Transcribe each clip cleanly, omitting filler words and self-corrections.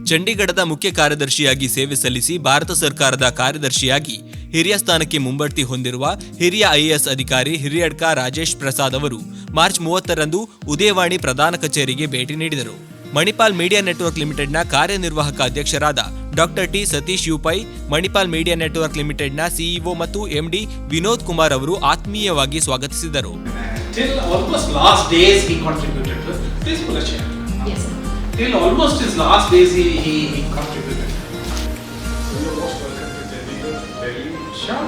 ಚಂಡೀಗಢದ ಮುಖ್ಯ ಕಾರ್ಯದರ್ಶಿಯಾಗಿ ಸೇವೆ ಸಲ್ಲಿಸಿ ಭಾರತ ಸರ್ಕಾರದ ಕಾರ್ಯದರ್ಶಿಯಾಗಿ ಹಿರಿಯ ಸ್ಥಾನಕ್ಕೆ ಮುಂಬಡ್ತಿ ಹೊಂದಿರುವ ಹಿರಿಯ ಐಎಎಸ್ ಅಧಿಕಾರಿ ಹಿರಿಯಡ್ಕ ರಾಜೇಶ್ ಪ್ರಸಾದ್ ಅವರು ಮಾರ್ಚ್ 30ರಂದು ಉದಯವಾಣಿ ಪ್ರಧಾನ ಕಚೇರಿಗೆ ಭೇಟಿ ನೀಡಿದರು. ಮಣಿಪಾಲ್ ಮೀಡಿಯಾ ನೆಟ್ವರ್ಕ್ ಲಿಮಿಟೆಡ್ನ ಕಾರ್ಯನಿರ್ವಾಹಕ ಅಧ್ಯಕ್ಷರಾದ doctor T Satish U Pai, Manipal media network ಲಿಮಿಟೆಡ್ನ ಸಿಇಒ ಮತ್ತು ಎಂಡಿ ವಿನೋದ್ ಕುಮಾರ್ ಅವರು ಆತ್ಮೀಯವಾಗಿ ಸ್ವಾಗತಿಸಿದರು. Till almost last days he contributed. Please pull a chair. Yes, sir. Till almost his last days he contributed. You're most welcome to Delhi. Sure.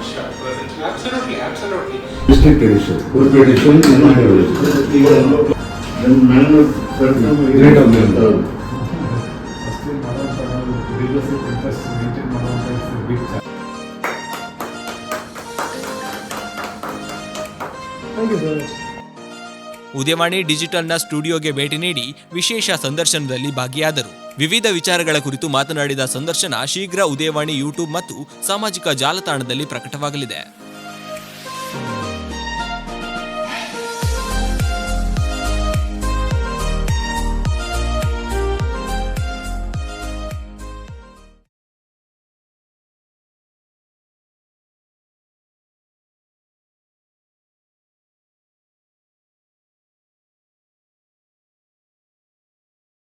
Absolutely. District edition. Good edition. Then man of great of them. Still, leadership interest maintain is a big challenge. Thank you, sir. Udayavani ಡಿಜಿಟಲ್ನ ಸ್ಟುಡಿಯೋಗೆ ಭೇಟಿ ನೀಡಿ ವಿಶೇಷ ಸಂದರ್ಶನದಲ್ಲಿ ಭಾಗಿಯಾದರು. ವಿವಿಧ ವಿಚಾರಗಳ ಕುರಿತು ಮಾತನಾಡಿದ ಸಂದರ್ಶನ ಶೀಘ್ರ ಉದಯವಾಣಿ ಯೂಟ್ಯೂಬ್ ಮತ್ತು ಸಾಮಾಜಿಕ ಜಾಲತಾಣದಲ್ಲಿ ಪ್ರಕಟವಾಗಲಿದೆ.